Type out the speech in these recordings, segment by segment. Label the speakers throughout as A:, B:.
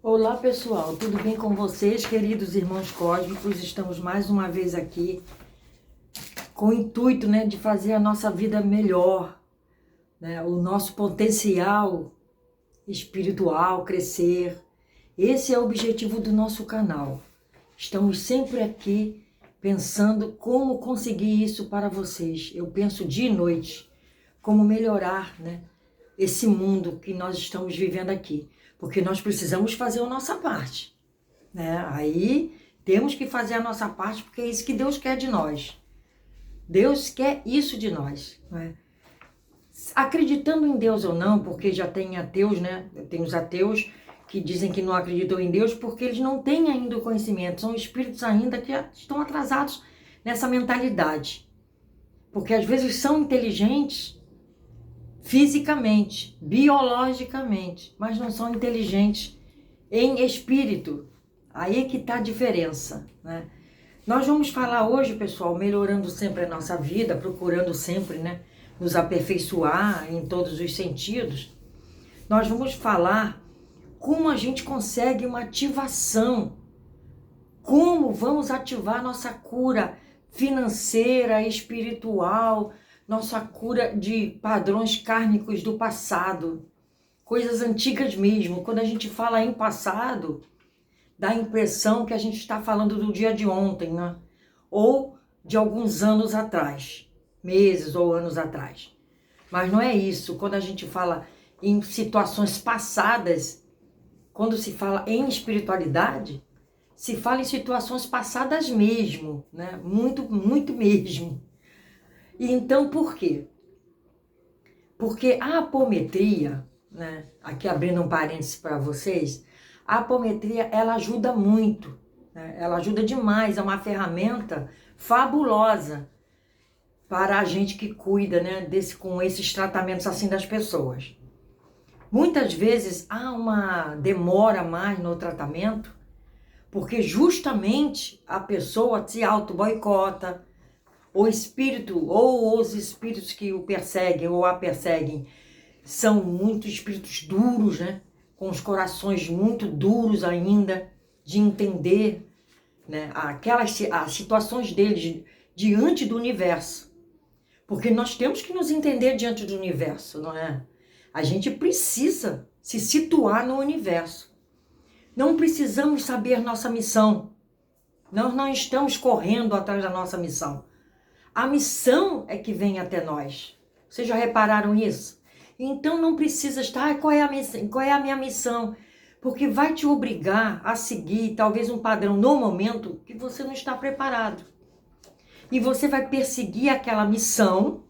A: Olá pessoal, tudo bem com vocês, queridos irmãos cósmicos? Estamos mais uma vez aqui com o intuito, de fazer a nossa vida melhor, o nosso potencial espiritual crescer. Esse é o objetivo do nosso canal. Estamos sempre aqui pensando como conseguir isso para vocês. Eu penso dia e noite como melhorar, esse mundo que nós estamos vivendo aqui. Porque nós precisamos fazer a nossa parte, Aí temos que fazer a nossa parte, porque é isso que Deus quer de nós. Deus quer isso de nós, Acreditando em Deus ou não, porque já tem ateus, Tem os ateus que dizem que não acreditam em Deus porque eles não têm ainda o conhecimento. São espíritos ainda que estão atrasados nessa mentalidade. Porque às vezes são inteligentes fisicamente, biologicamente, mas não são inteligentes em espírito. Aí é que está a diferença, Nós vamos falar hoje, pessoal, melhorando sempre a nossa vida, procurando sempre, nos aperfeiçoar em todos os sentidos. Nós vamos falar como a gente consegue uma ativação, como vamos ativar nossa cura financeira, espiritual, nossa cura de padrões kármicos do passado, coisas antigas mesmo. Quando a gente fala em passado, dá a impressão que a gente está falando do dia de ontem, ou de alguns anos atrás, meses ou anos atrás. Mas não é isso. Quando a gente fala em situações passadas, quando se fala em espiritualidade, se fala em situações passadas mesmo, muito, muito mesmo. E então, por quê? Porque a apometria, aqui abrindo um parênteses para vocês, a apometria, ela ajuda muito, ela ajuda demais, é uma ferramenta fabulosa para a gente que cuida, com esses tratamentos assim das pessoas. Muitas vezes há uma demora mais no tratamento, porque justamente a pessoa se auto-boicota, o espírito ou os espíritos que o perseguem ou a perseguem são muito espíritos duros, com os corações muito duros ainda de entender, as situações deles diante do universo. Porque nós temos que nos entender diante do universo, não é? A gente precisa se situar no universo. Não precisamos saber nossa missão. Nós não estamos correndo atrás da nossa missão. A missão é que vem até nós. Vocês já repararam isso? Então não precisa estar, qual é a minha missão? Porque vai te obrigar a seguir talvez um padrão no momento que você não está preparado. E você vai perseguir aquela missão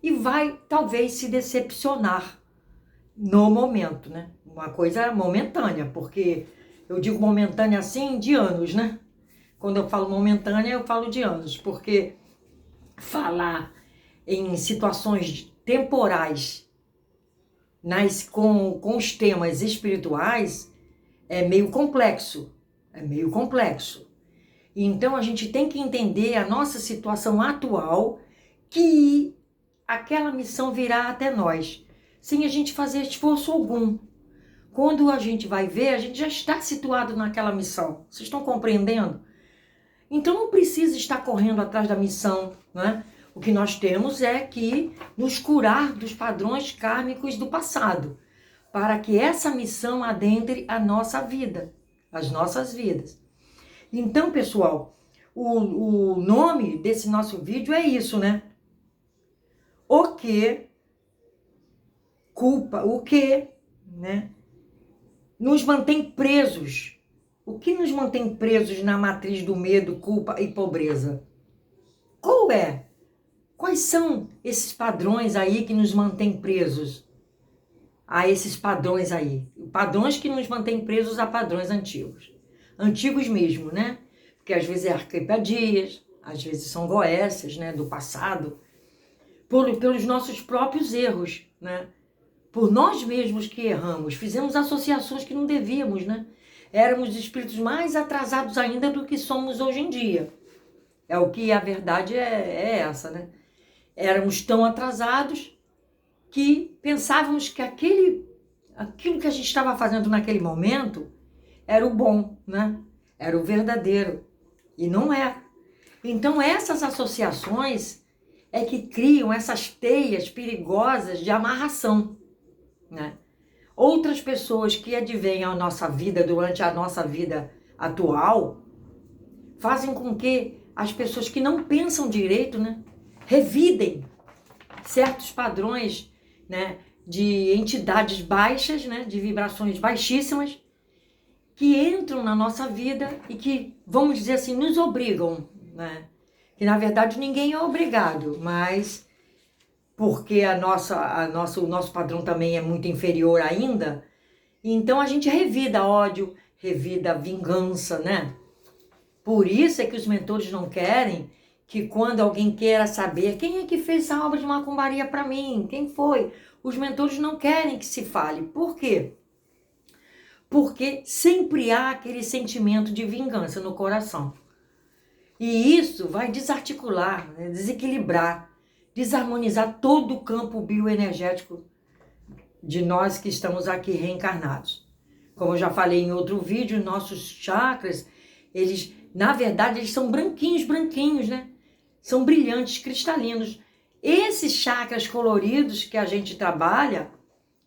A: e vai talvez se decepcionar no momento, Uma coisa momentânea, porque eu digo momentânea assim de anos, Quando eu falo momentânea, eu falo de anos, porque falar em situações temporais com os temas espirituais é meio complexo, Então a gente tem que entender a nossa situação atual, que aquela missão virá até nós, sem a gente fazer esforço algum. Quando a gente vai ver, a gente já está situado naquela missão. Vocês estão compreendendo? Então não precisa estar correndo atrás da missão, O que nós temos é que nos curar dos padrões kármicos do passado, para que essa missão adentre a nossa vida, as nossas vidas. Então, pessoal, o nome desse nosso vídeo é isso, O que culpa, o que, nos mantém presos. O que nos mantém presos na matriz do medo, culpa e pobreza? Qual é? Quais são esses padrões aí que nos mantêm presos a esses padrões aí? Padrões que nos mantêm presos a padrões antigos. Antigos mesmo, Porque às vezes é arquipadias, às vezes são goécias, do passado. Pelos nossos próprios erros, Por nós mesmos que erramos. Fizemos associações que não devíamos, Éramos espíritos mais atrasados ainda do que somos hoje em dia. É o que a verdade é essa, Éramos tão atrasados que pensávamos que aquilo que a gente estava fazendo naquele momento era o bom, né? Era o verdadeiro. E não é. Então essas associações é que criam essas teias perigosas de amarração, né? Outras pessoas que advêm à nossa vida durante a nossa vida atual fazem com que as pessoas que não pensam direito, né, revidem certos padrões, né, de entidades baixas, né, de vibrações baixíssimas, que entram na nossa vida e que, vamos dizer assim, nos obrigam, né? Que na verdade ninguém é obrigado, mas porque o nosso padrão também é muito inferior ainda, então a gente revida ódio, revida vingança, né? Por isso é que os mentores não querem que quando alguém queira saber quem é que fez essa obra de macumbaria para mim, quem foi, os mentores não querem que se fale. Por quê? Porque sempre há aquele sentimento de vingança no coração. E isso vai desarticular, né, desequilibrar, desarmonizar todo o campo bioenergético de nós que estamos aqui reencarnados. Como eu já falei em outro vídeo, nossos chakras, eles, na verdade, eles são branquinhos, né? São brilhantes, cristalinos. Esses chakras coloridos que a gente trabalha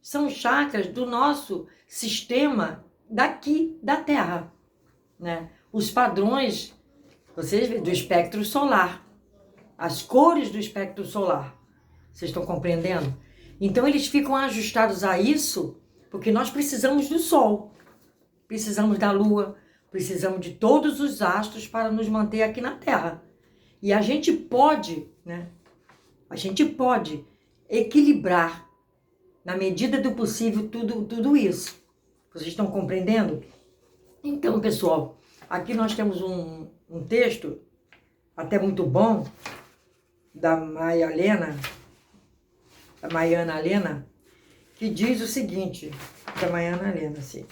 A: são chakras do nosso sistema daqui da Terra, né? Os padrões, vocês veem, do espectro solar, as cores do espectro solar. Vocês estão compreendendo? Então eles ficam ajustados a isso porque nós precisamos do Sol, precisamos da Lua, precisamos de todos os astros para nos manter aqui na Terra. E a gente pode, né? A gente pode equilibrar, na medida do possível, tudo isso. Vocês estão compreendendo? Então, pessoal, aqui nós temos um texto, até muito bom, da Maiana Helena, que diz o seguinte, da Maiana Helena, sim,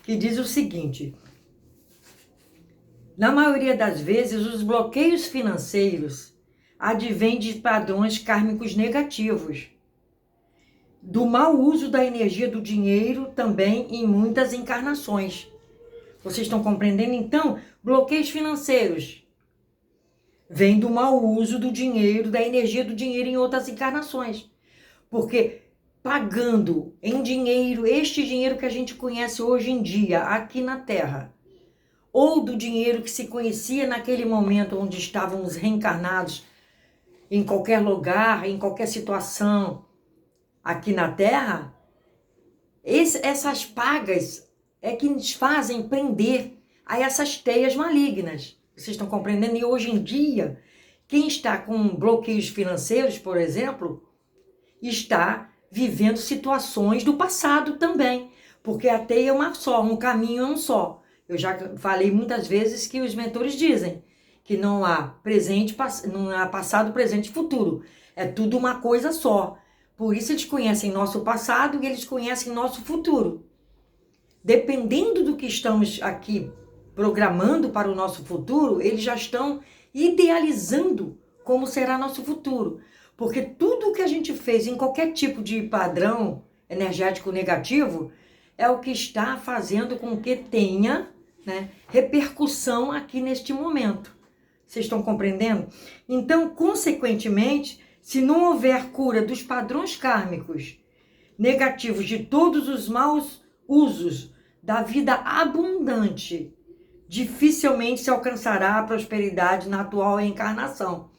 A: que diz o seguinte: na maioria das vezes, os bloqueios financeiros advêm de padrões kármicos negativos, do mau uso da energia do dinheiro também em muitas encarnações. Vocês estão compreendendo? Então, bloqueios financeiros vêm do mau uso do dinheiro, da energia do dinheiro em outras encarnações. Porque pagando em dinheiro, este dinheiro que a gente conhece hoje em dia, aqui na Terra, ou do dinheiro que se conhecia naquele momento onde estávamos reencarnados, em qualquer lugar, em qualquer situação, aqui na Terra, essas pagas é que nos fazem prender a essas teias malignas. Vocês estão compreendendo? E hoje em dia, quem está com bloqueios financeiros, por exemplo, está vivendo situações do passado também, porque a teia é uma só, um caminho é um só. Eu já falei muitas vezes que os mentores dizem que não há presente, não há passado, presente e futuro. É tudo uma coisa só. Por isso eles conhecem nosso passado e eles conhecem nosso futuro. Dependendo do que estamos aqui programando para o nosso futuro, eles já estão idealizando como será nosso futuro. Porque tudo que a gente fez em qualquer tipo de padrão energético negativo é o que está fazendo com que tenha, né, repercussão aqui neste momento. Vocês estão compreendendo? Então, consequentemente, se não houver cura dos padrões kármicos negativos de todos os maus usos da vida abundante, dificilmente se alcançará a prosperidade na atual encarnação.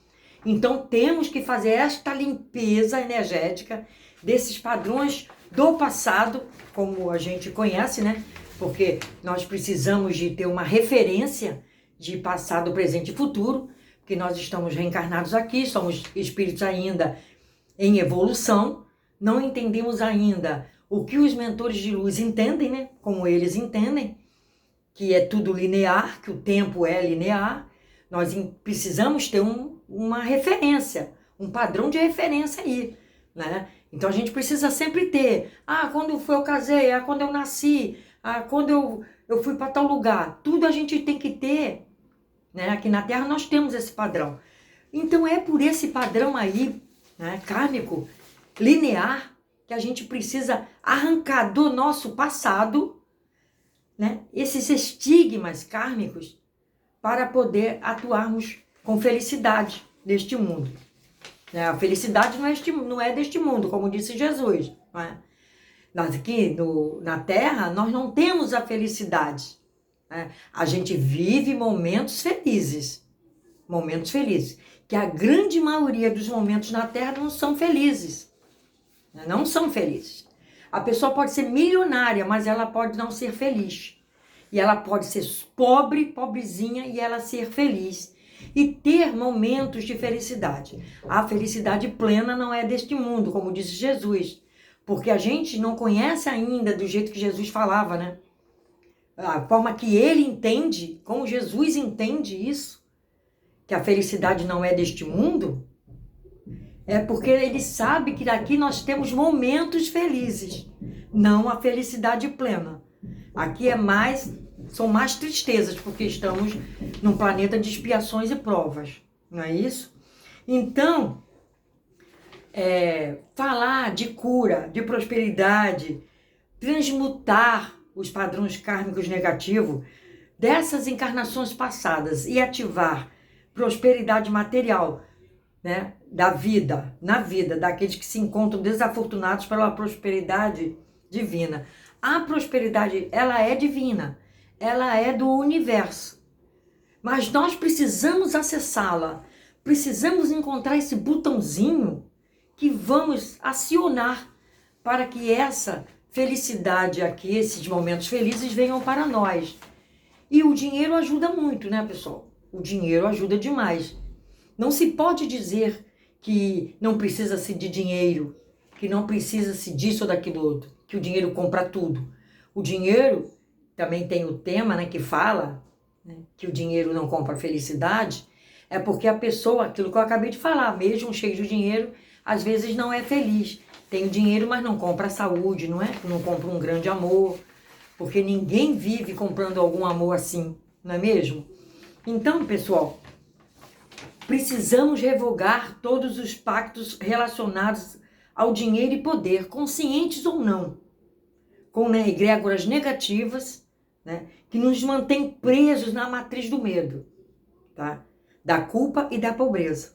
A: Então, temos que fazer esta limpeza energética desses padrões do passado, como a gente conhece, né? Porque nós precisamos de ter uma referência de passado, presente e futuro, porque nós estamos reencarnados aqui, somos espíritos ainda em evolução, não entendemos ainda o que os mentores de luz entendem, né? Como eles entendem, que é tudo linear, que o tempo é linear. Nós precisamos ter uma referência, um padrão de referência aí, né? Então a gente precisa sempre ter, quando eu casei, quando eu nasci, quando eu fui para tal lugar, tudo a gente tem que ter, né? Aqui na Terra nós temos esse padrão. Então é por esse padrão aí, né, kármico, linear, que a gente precisa arrancar do nosso passado, né, esses estigmas kármicos para poder atuarmos com felicidade neste mundo. A felicidade não é deste mundo, como disse Jesus. Não é? Nós aqui na Terra, nós não temos a felicidade. Né? A gente vive momentos felizes. Momentos felizes. Que a grande maioria dos momentos na Terra não são felizes. Não são felizes. A pessoa pode ser milionária, mas ela pode não ser feliz. E ela pode ser pobre, pobrezinha, e ela ser feliz. E ter momentos de felicidade. A felicidade plena não é deste mundo, como disse Jesus. Porque a gente não conhece ainda do jeito que Jesus falava, né? A forma que ele entende, como Jesus entende isso, que a felicidade não é deste mundo, é porque ele sabe que daqui nós temos momentos felizes, não a felicidade plena. Aqui são mais tristezas, porque estamos num planeta de expiações e provas, não é isso? Então, falar de cura, de prosperidade, transmutar os padrões kármicos negativos dessas encarnações passadas e ativar prosperidade material, né, na vida daqueles que se encontram desafortunados pela prosperidade divina. A prosperidade, ela é divina, ela é do universo, mas nós precisamos acessá-la, precisamos encontrar esse botãozinho que vamos acionar para que essa felicidade aqui, esses momentos felizes venham para nós. E o dinheiro ajuda muito, né, pessoal? O dinheiro ajuda demais. Não se pode dizer que não precisa-se de dinheiro, que não precisa-se disso ou daquilo outro, que o dinheiro compra tudo. O dinheiro, também tem o tema, né, que fala, né, que o dinheiro não compra felicidade, é porque a pessoa, aquilo que eu acabei de falar, mesmo cheio de dinheiro, às vezes não é feliz. Tem o dinheiro, mas não compra a saúde, não é? Não compra um grande amor, porque ninguém vive comprando algum amor assim, não é mesmo? Então, pessoal, precisamos revogar todos os pactos relacionados ao dinheiro e poder, conscientes ou não, com egrégoras negativas, né, que nos mantêm presos na matriz do medo, tá? Da culpa e da pobreza,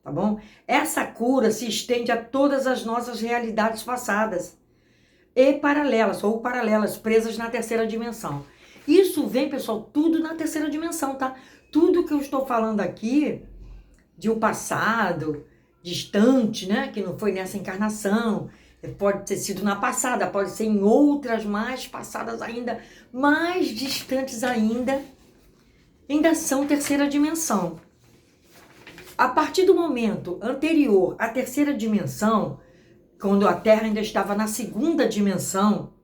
A: tá bom? Essa cura se estende a todas as nossas realidades passadas e paralelas, presas na terceira dimensão. Isso vem, pessoal, tudo na terceira dimensão, tá? Tudo que eu estou falando aqui de um passado distante, né, que não foi nessa encarnação, pode ter sido na passada, pode ser em outras mais passadas ainda, mais distantes ainda são terceira dimensão. A partir do momento anterior à terceira dimensão, quando a Terra ainda estava na segunda dimensão,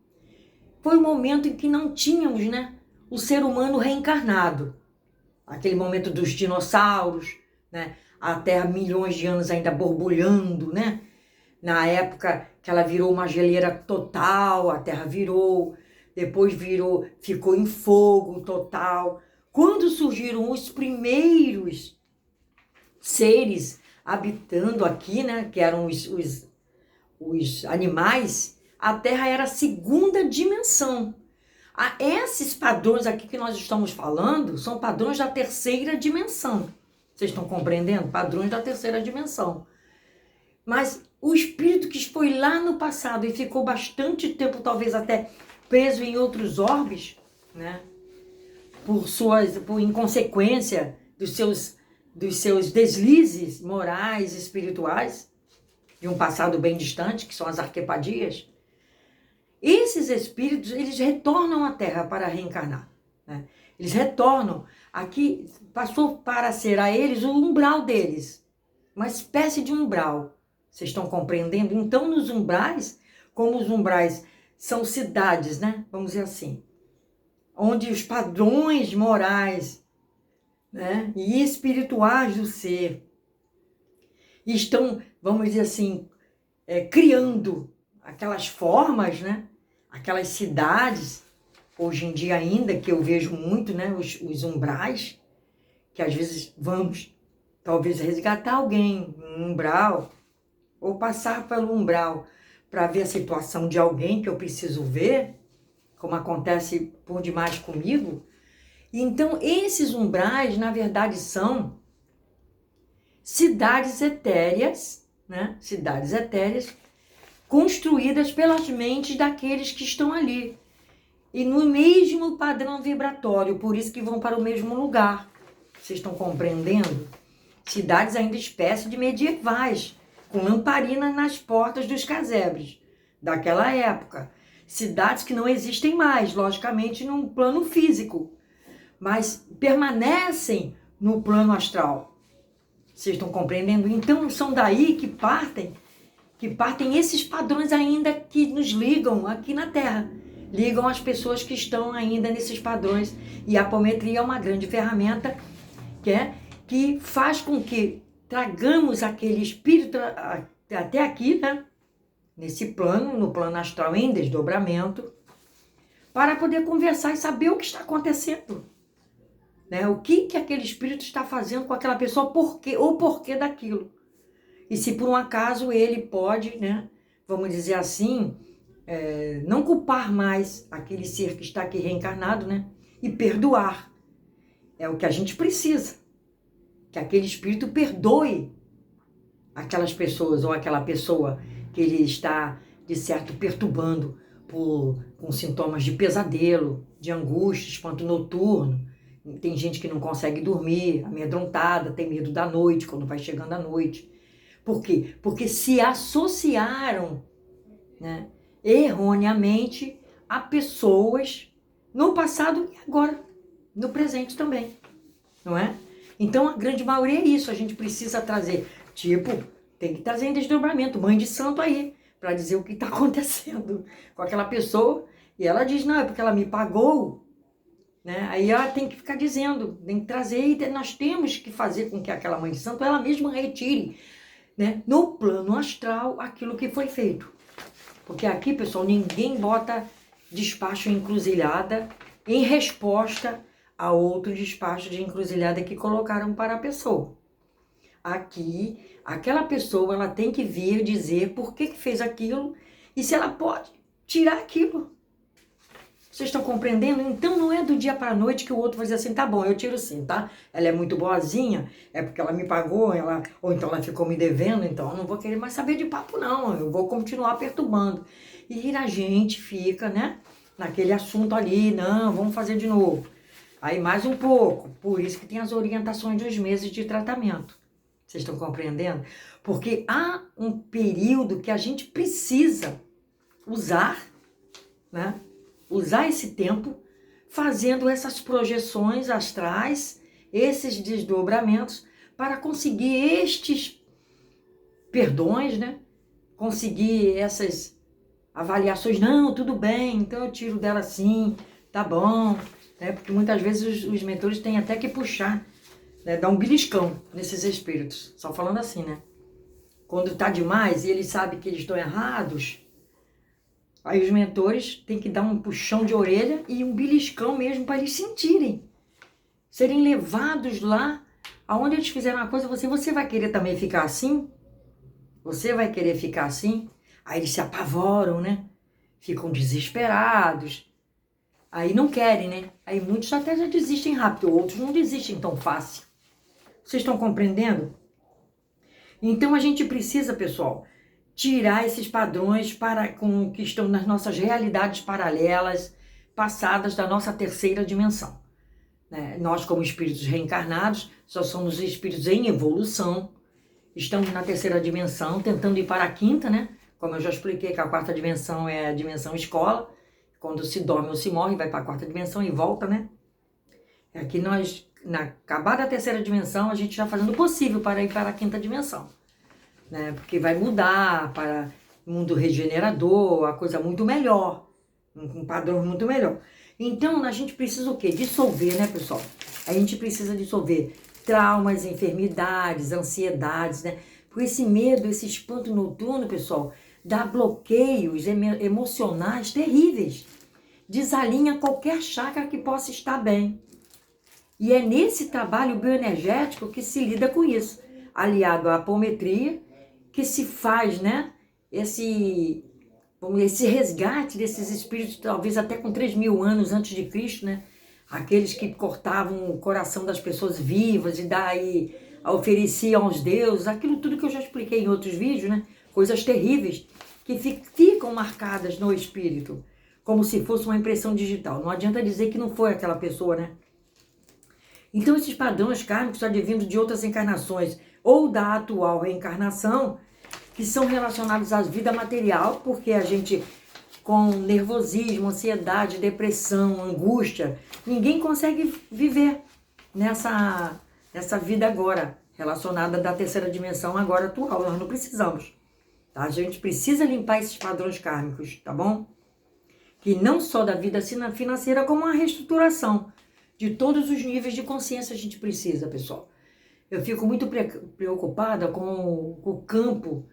A: foi o momento em que não tínhamos, né, o ser humano reencarnado. Aquele momento dos dinossauros, né, a Terra milhões de anos ainda borbulhando, né? Na época que ela virou uma geleira total, a Terra depois ficou em fogo total. Quando surgiram os primeiros seres habitando aqui, né, que eram os animais, a Terra era a segunda dimensão. Esses padrões aqui que nós estamos falando são padrões da terceira dimensão. Vocês estão compreendendo? Padrões da terceira dimensão. Mas o espírito que foi lá no passado e ficou bastante tempo, talvez até preso em outros orbes, né, por inconsequência dos seus deslizes morais e espirituais, de um passado bem distante, que são as arquepadias, esses espíritos, eles retornam à Terra para reencarnar, né? Eles retornam. Aqui passou para ser a eles o umbral deles, uma espécie de umbral. Vocês estão compreendendo? Então, nos umbrais, como os umbrais são cidades, né? Vamos dizer assim, onde os padrões morais, né, e espirituais do ser estão, vamos dizer assim, criando aquelas formas, né? Aquelas cidades, hoje em dia ainda, que eu vejo muito, né? Os umbrais, que às vezes vamos, talvez, resgatar alguém, um umbral, ou passar pelo umbral, para ver a situação de alguém que eu preciso ver, como acontece por demais comigo. Então, esses umbrais, na verdade, são cidades etéreas, né? Cidades etéreas construídas pelas mentes daqueles que estão ali. E no mesmo padrão vibratório, por isso que vão para o mesmo lugar. Vocês estão compreendendo? Cidades ainda espécie de medievais, com lamparina nas portas dos casebres daquela época. Cidades que não existem mais, logicamente, num plano físico, mas permanecem no plano astral. Vocês estão compreendendo? Então, são daí que partem esses padrões ainda que nos ligam aqui na Terra. Ligam as pessoas que estão ainda nesses padrões. E a apometria é uma grande ferramenta que faz com que tragamos aquele espírito até aqui, né? Nesse plano, no plano astral em desdobramento, para poder conversar e saber o que está acontecendo. Né? O que aquele espírito está fazendo com aquela pessoa, o porquê daquilo. E se por um acaso ele pode, né, vamos dizer assim, não culpar mais aquele ser que está aqui reencarnado, né, e perdoar. É o que a gente precisa. Que aquele espírito perdoe aquelas pessoas ou aquela pessoa que ele está, de certo, perturbando com sintomas de pesadelo, de angústia, espanto noturno. Tem gente que não consegue dormir, amedrontada, tem medo da noite, quando vai chegando a noite. Por quê? Porque se associaram, né, erroneamente a pessoas no passado e agora, no presente também, não é? Então, a grande maioria é isso, a gente precisa trazer, tem que trazer em desdobramento, mãe de santo aí, para dizer o que está acontecendo com aquela pessoa, e ela diz, não, é porque ela me pagou, né? Aí ela tem que ficar dizendo, tem que trazer, e nós temos que fazer com que aquela mãe de santo, ela mesma retire, né, no plano astral aquilo que foi feito. Porque aqui, pessoal, ninguém bota despacho encruzilhada em resposta a outro despacho de encruzilhada que colocaram para a pessoa. Aqui, aquela pessoa, ela tem que vir dizer por que fez aquilo e se ela pode tirar aquilo. Vocês estão compreendendo? Então não é do dia para a noite que o outro vai dizer assim, tá bom, eu tiro sim, tá? Ela é muito boazinha, é porque ela me pagou, ou então ela ficou me devendo, então eu não vou querer mais saber de papo não, eu vou continuar perturbando. E a gente fica, né, naquele assunto ali, não, vamos fazer de novo. Aí mais um pouco, por isso que tem as orientações dos meses de tratamento. Vocês estão compreendendo? Porque há um período que a gente precisa usar, né? Usar esse tempo fazendo essas projeções astrais, esses desdobramentos, para conseguir estes perdões, né? Conseguir essas avaliações. Não, tudo bem, então eu tiro dela sim, tá bom. Né? Porque muitas vezes os mentores têm até que puxar, né? Dar um beliscão nesses espíritos. Só falando assim, né? Quando tá demais e eles sabem que eles estão errados, aí os mentores têm que dar um puxão de orelha e um beliscão mesmo para eles sentirem. Serem levados lá, aonde eles fizeram uma coisa, você vai querer também ficar assim? Você vai querer ficar assim? Aí eles se apavoram, né? Ficam desesperados. Aí não querem, né? Aí muitos até já desistem rápido, outros não desistem tão fácil. Vocês estão compreendendo? Então a gente precisa, pessoal, tirar esses padrões que estão nas nossas realidades paralelas, passadas da nossa terceira dimensão. Né? Nós, como espíritos reencarnados, só somos espíritos em evolução, estamos na terceira dimensão, tentando ir para a quinta, né? Como eu já expliquei, que a quarta dimensão é a dimensão escola, quando se dorme ou se morre, vai para a quarta dimensão e volta, né? Aqui nós, na acabada a terceira dimensão, a gente já fazendo o possível para ir para a quinta dimensão. Né? Porque vai mudar para mundo regenerador, a coisa muito melhor, um padrão muito melhor. Então, a gente precisa o quê? Dissolver, né, pessoal? A gente precisa dissolver traumas, enfermidades, ansiedades, né? Por esse medo, esse espanto noturno, pessoal, dá bloqueios emocionais terríveis. Desalinha qualquer chakra que possa estar bem. E é nesse trabalho bioenergético que se lida com isso, aliado à apometria, que se faz, né, esse esse resgate desses espíritos, talvez até com 3.000 anos antes de Cristo, né? Aqueles que cortavam o coração das pessoas vivas e daí ofereciam aos deuses, aquilo tudo que eu já expliquei em outros vídeos, né? Coisas terríveis que ficam marcadas no espírito, como se fosse uma impressão digital. Não adianta dizer que não foi aquela pessoa, né? Então esses padrões kármicos advindo de outras encarnações ou da atual reencarnação, que são relacionados à vida material, porque a gente, com nervosismo, ansiedade, depressão, angústia, ninguém consegue viver nessa vida agora, relacionada da terceira dimensão agora atual. Nós não precisamos, tá? A gente precisa limpar esses padrões kármicos, tá bom? Que não só da vida financeira, como uma reestruturação de todos os níveis de consciência a gente precisa, pessoal. Eu fico muito preocupada com o campo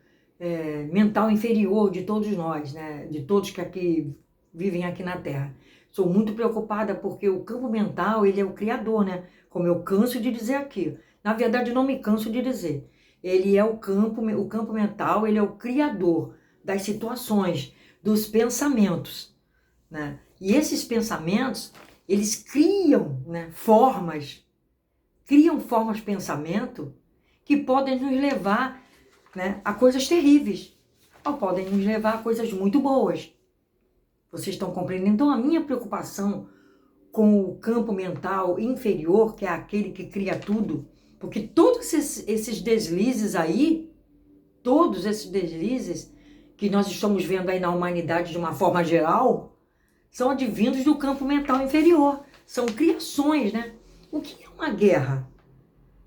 A: mental inferior de todos nós, né? De todos que aqui vivem aqui na Terra. Sou muito preocupada porque o campo mental, ele é o criador, né? Como eu canso de dizer aqui. Na verdade, não me canso de dizer. Ele é o campo mental, ele é o criador das situações, dos pensamentos, né? E esses pensamentos, eles criam, né, formas de pensamento que podem nos levar, né, a coisas terríveis, ou podem nos levar a coisas muito boas. Vocês estão compreendendo? Então, a minha preocupação com o campo mental inferior, que é aquele que cria tudo, porque todos esses deslizes aí, todos esses deslizes que nós estamos vendo aí na humanidade de uma forma geral, são advindos do campo mental inferior. São criações, né? O que é uma guerra?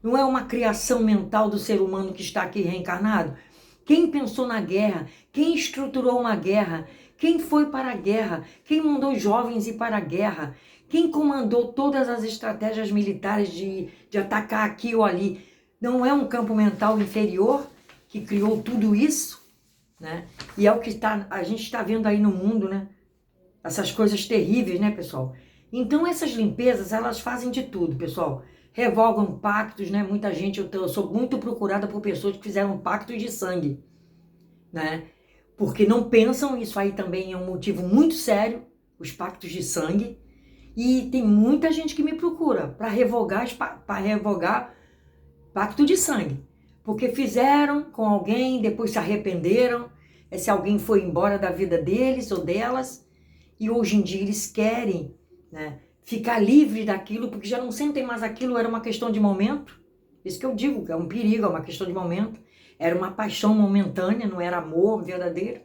A: Não é uma criação mental do ser humano que está aqui reencarnado? Quem pensou na guerra? Quem estruturou uma guerra? Quem foi para a guerra? Quem mandou jovens ir para a guerra? Quem comandou todas as estratégias militares de atacar aqui ou ali? Não é um campo mental inferior que criou tudo isso, né? E é o que a gente está vendo aí no mundo, né? Essas coisas terríveis, né, pessoal? Então, essas limpezas, elas fazem de tudo, pessoal. Revogam pactos, né? Muita gente, eu sou muito procurada por pessoas que fizeram pactos de sangue, né? Porque não pensam, isso aí também é um motivo muito sério, os pactos de sangue. E tem muita gente que me procura para revogar pacto de sangue. Porque fizeram com alguém, depois se arrependeram, esse alguém foi embora da vida deles ou delas, e hoje em dia eles querem, né, ficar livre daquilo, porque já não sentem mais aquilo, era uma questão de momento. Isso que eu digo, que é um perigo, é uma questão de momento. Era uma paixão momentânea, não era amor verdadeiro,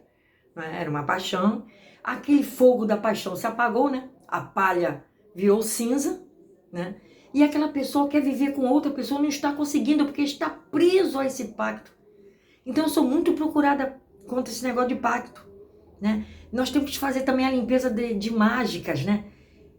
A: né? Era uma paixão. Aquele fogo da paixão se apagou, né? A palha virou cinza, né? E aquela pessoa quer viver com outra pessoa, não está conseguindo, porque está preso a esse pacto. Então eu sou muito procurada contra esse negócio de pacto, né? Nós temos que fazer também a limpeza de mágicas, né?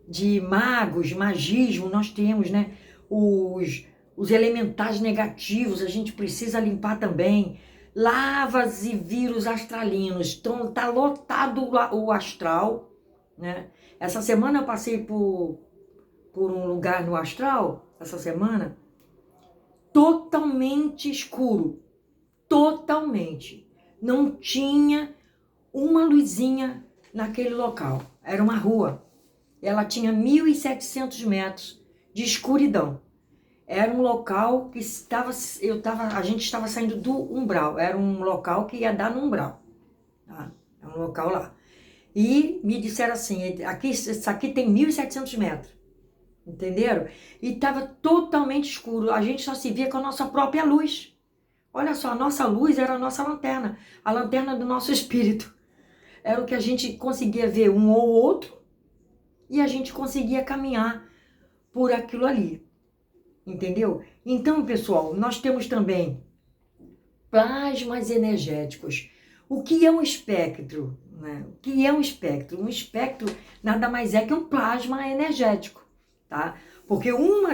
A: De magos, magismo, nós temos, né? Os elementais negativos, a gente precisa limpar também. Lavas e vírus astralinos, então tá lotado o astral, né? Essa semana eu passei por um lugar no astral, essa semana, totalmente escuro, totalmente. Não tinha uma luzinha naquele local, era uma rua. Ela tinha 1.700 metros de escuridão. Era um local que a gente estava saindo do umbral. Era um local que ia dar no umbral. Tá? É um local lá. E me disseram assim, isso aqui tem 1.700 metros. Entenderam? E estava totalmente escuro. A gente só se via com a nossa própria luz. Olha só, a nossa luz era a nossa lanterna. A lanterna do nosso espírito. Era o que a gente conseguia ver um ou outro. E a gente conseguia caminhar por aquilo ali. Entendeu? Então, pessoal, nós temos também plasmas energéticos. O que é um espectro? Né? O que é um espectro? Um espectro nada mais é que um plasma energético, tá? Porque um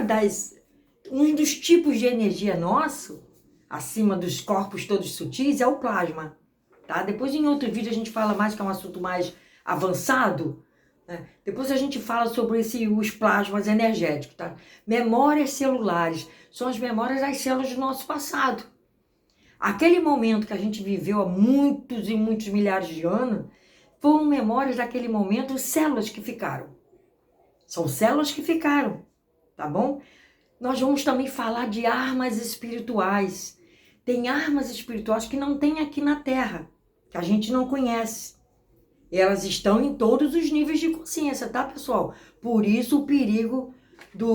A: dos tipos de energia nosso, acima dos corpos todos sutis, é o plasma, tá? Depois em outro vídeo a gente fala mais, que é um assunto mais avançado, né? Depois a gente fala sobre os plasmas energéticos, tá? Memórias celulares são as memórias das células do nosso passado. Aquele momento que a gente viveu há muitos e muitos milhares de anos, foram memórias daquele momento, células que ficaram. São células que ficaram, tá bom? Nós vamos também falar de armas espirituais. Tem armas espirituais que não tem aqui na Terra, que a gente não conhece. Elas estão em todos os níveis de consciência, tá, pessoal? Por isso o perigo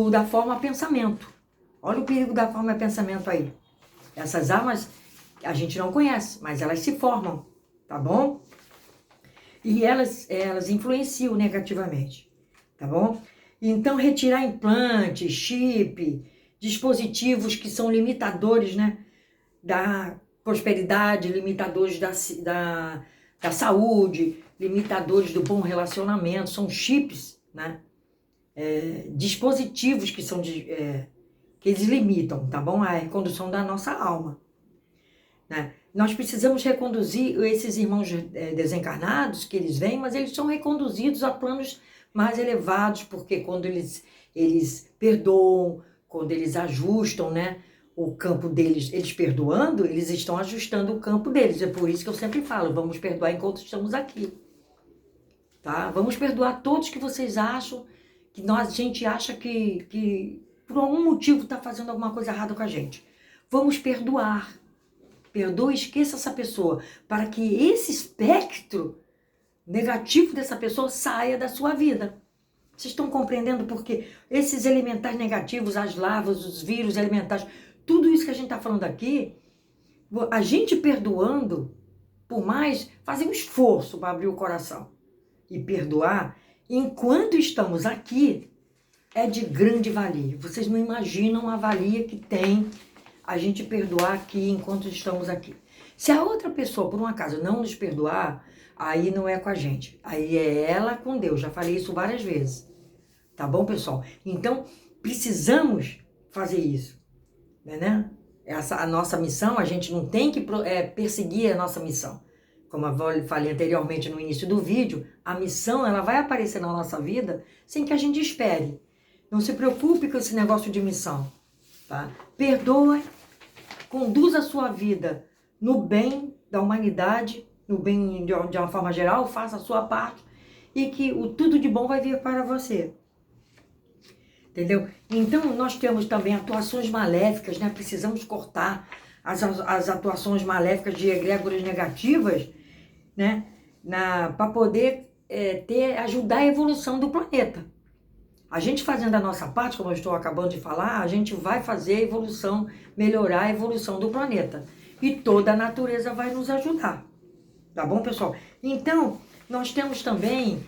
A: da forma pensamento. Olha o perigo da forma pensamento aí. Essas armas a gente não conhece, mas elas se formam, tá bom? E elas influenciam negativamente, tá bom? Então, retirar implante, chip, dispositivos que são limitadores, né, da prosperidade, limitadores da saúde, limitadores do bom relacionamento, são chips, né, dispositivos que são que eles limitam, tá bom? A recondução da nossa alma, né? Nós precisamos reconduzir esses irmãos desencarnados que eles vêm, mas eles são reconduzidos a planos mais elevados, porque quando eles perdoam, quando eles ajustam, né, o campo deles, eles perdoando, eles estão ajustando o campo deles. É por isso que eu sempre falo, vamos perdoar enquanto estamos aqui, tá? Vamos perdoar todos que vocês acham, a gente acha que por algum motivo está fazendo alguma coisa errada com a gente. Vamos perdoar. Perdoa e esqueça essa pessoa, para que esse espectro negativo dessa pessoa saia da sua vida. Vocês estão compreendendo? Porque esses elementais negativos, as larvas, os vírus elementares, tudo isso que a gente está falando aqui, a gente perdoando, por mais, fazer um esforço para abrir o coração e perdoar, enquanto estamos aqui, é de grande valia. Vocês não imaginam a valia que tem a gente perdoar aqui enquanto estamos aqui. Se a outra pessoa, por um acaso, não nos perdoar, aí não é com a gente. Aí é ela com Deus. Já falei isso várias vezes. Tá bom, pessoal? Então, precisamos fazer isso. Né? A nossa missão, a gente não tem que perseguir a nossa missão. Como eu falei anteriormente no início do vídeo, a missão ela vai aparecer na nossa vida sem que a gente espere. Não se preocupe com esse negócio de missão. Tá? Perdoa, conduza a sua vida no bem da humanidade, no bem de uma forma geral, faça a sua parte e que o tudo de bom vai vir para você. Entendeu? Então, nós temos também atuações maléficas, né? Precisamos cortar as atuações maléficas de egrégoras negativas, né? Para poder ajudar a evolução do planeta. A gente fazendo a nossa parte, como eu estou acabando de falar, a gente vai fazer a evolução, melhorar a evolução do planeta. E toda a natureza vai nos ajudar. Tá bom, pessoal? Então, nós temos também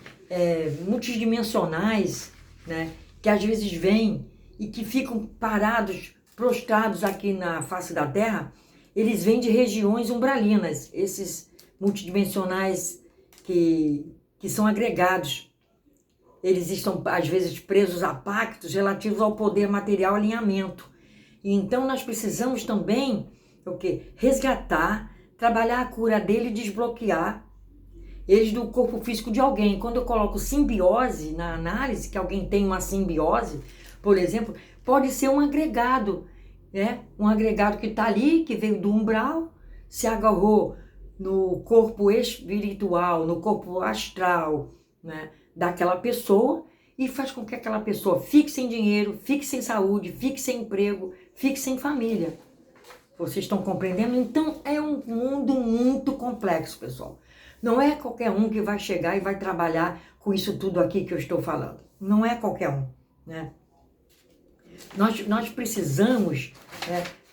A: multidimensionais, né? Que às vezes vêm e que ficam parados, prostrados aqui na face da Terra. Eles vêm de regiões umbralinas, esses multidimensionais que são agregados. Eles estão, às vezes, presos a pactos relativos ao poder material alinhamento. E então, nós precisamos também resgatar, trabalhar a cura dele e desbloquear eles do corpo físico de alguém. Quando eu coloco simbiose na análise, que alguém tem uma simbiose, por exemplo, pode ser um agregado, né? Um agregado que está ali, que veio do umbral, se agarrou no corpo espiritual, no corpo astral, né? Daquela pessoa e faz com que aquela pessoa fique sem dinheiro, fique sem saúde, fique sem emprego, fique sem família. Vocês estão compreendendo? Então é um mundo muito complexo, pessoal. Não é qualquer um que vai chegar e vai trabalhar com isso tudo aqui que eu estou falando. Não é qualquer um, né? Nós precisamos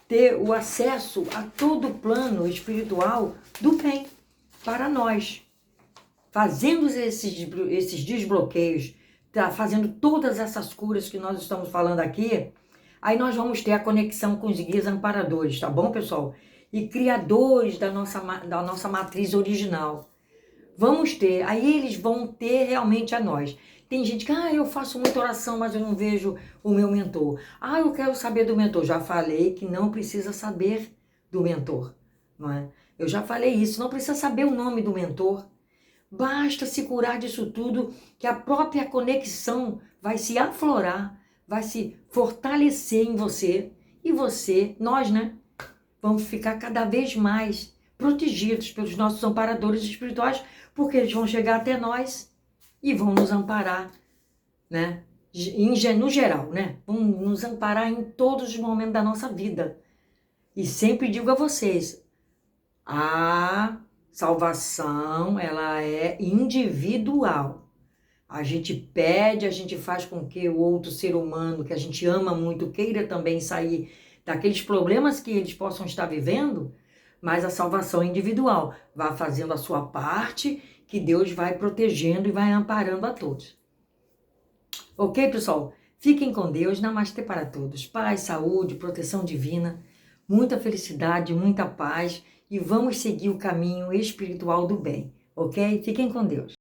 A: ter o acesso a todo o plano espiritual do bem para nós. Fazendo esses desbloqueios, fazendo todas essas curas que nós estamos falando aqui, aí nós vamos ter a conexão com os guias amparadores, tá bom, pessoal? E criadores da nossa matriz original. Vamos ter, aí eles vão ter realmente a nós. Tem gente que, eu faço muita oração, mas eu não vejo o meu mentor. Eu quero saber do mentor. Já falei que não precisa saber do mentor, não é? Eu já falei isso, não precisa saber o nome do mentor. Basta se curar disso tudo, que a própria conexão vai se aflorar, vai se fortalecer em você. E você, nós, né? Vamos ficar cada vez mais protegidos pelos nossos amparadores espirituais, porque eles vão chegar até nós e vão nos amparar, né? No geral, né? Vão nos amparar em todos os momentos da nossa vida. E sempre digo a vocês, a salvação, ela é individual. A gente pede, a gente faz com que o outro ser humano, que a gente ama muito, queira também sair daqueles problemas que eles possam estar vivendo, mas a salvação é individual. Vá fazendo a sua parte, que Deus vai protegendo e vai amparando a todos. Ok, pessoal? Fiquem com Deus. Namastê para todos. Paz, saúde, proteção divina, muita felicidade, muita paz e vamos seguir o caminho espiritual do bem. Ok? Fiquem com Deus.